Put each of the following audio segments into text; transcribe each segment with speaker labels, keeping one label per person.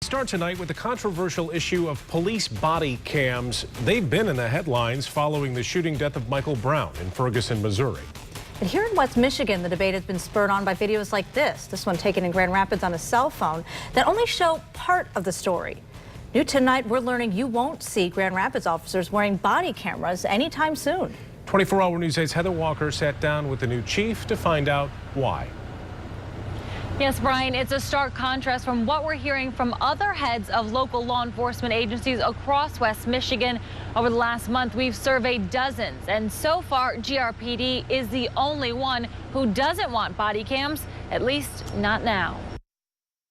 Speaker 1: Start tonight with the controversial issue of police body cams. They've been in the headlines following the shooting death of Michael Brown in Ferguson, Missouri.
Speaker 2: But here in West Michigan, the debate has been spurred on by videos like this one taken in Grand Rapids on a cell phone that only show part of the story. New tonight, we're learning you won't see Grand Rapids officers wearing body cameras anytime soon.
Speaker 1: 24-Hour News 8's Heather Walker sat down with the new chief to find out why.
Speaker 3: Yes, Brian, it's a stark contrast from what we're hearing from other heads of local law enforcement agencies across West Michigan. Over the last month, we've surveyed dozens, and so far, GRPD is the only one who doesn't want body cams, at least not now.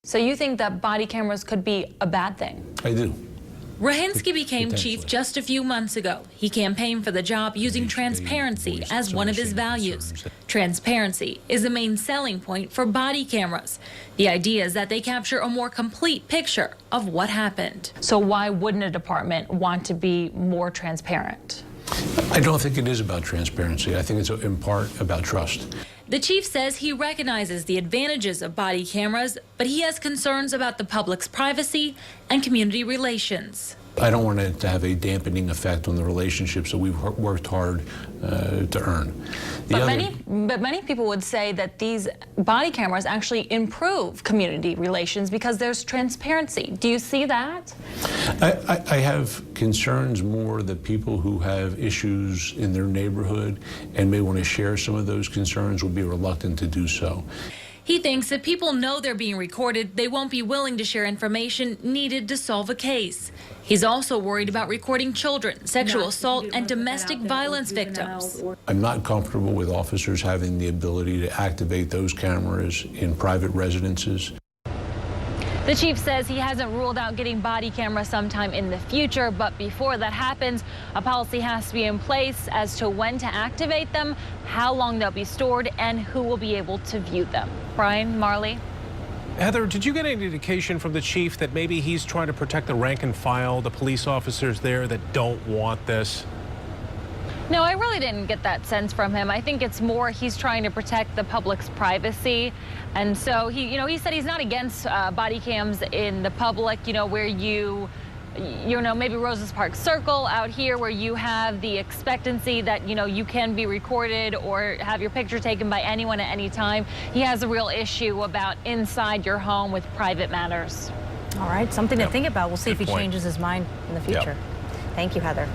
Speaker 4: So you think that body cameras could be a bad thing?
Speaker 5: I do.
Speaker 6: Rahinsky became chief just a few months ago. He campaigned for the job using transparency as one of his values. Transparency is the main selling point for body cameras. The idea is that they capture a more complete picture of what happened.
Speaker 4: So why wouldn't a department want to be more transparent?
Speaker 5: I don't think it is about transparency. I think it's in part about trust.
Speaker 6: The chief says he recognizes the advantages of body cameras, but he has concerns about the public's privacy and community relations.
Speaker 5: I don't want it to have a dampening effect on the relationships that we've worked hard to earn.
Speaker 4: But many people would say that these body cameras actually improve community relations because there's transparency. Do you see that?
Speaker 5: I have concerns more that people who have issues in their neighborhood and may want to share some of those concerns will be reluctant to do so.
Speaker 6: He thinks if people know they're being recorded, they won't be willing to share information needed to solve a case. He's also worried about recording children, sexual assault, and domestic violence victims.
Speaker 5: I'm not comfortable with officers having the ability to activate those cameras in private residences.
Speaker 3: The chief says he hasn't ruled out getting body cameras sometime in the future, but before that happens, a policy has to be in place as to when to activate them, how long they'll be stored, and who will be able to view them. Brian, Marley.
Speaker 1: Heather, did you get any indication from the chief that maybe he's trying to protect the rank and file, the police officers there that don't want this?
Speaker 3: No, I really didn't get that sense from him. I think it's more he's trying to protect the public's privacy. And so he said he's not against body cams in the public, where maybe Roses Park Circle out here where you have the expectancy that, you can be recorded or have your picture taken by anyone at any time. He has a real issue about inside your home with private matters.
Speaker 2: All right, something to think about. We'll see if he changes his mind in the future. Thank you, Heather.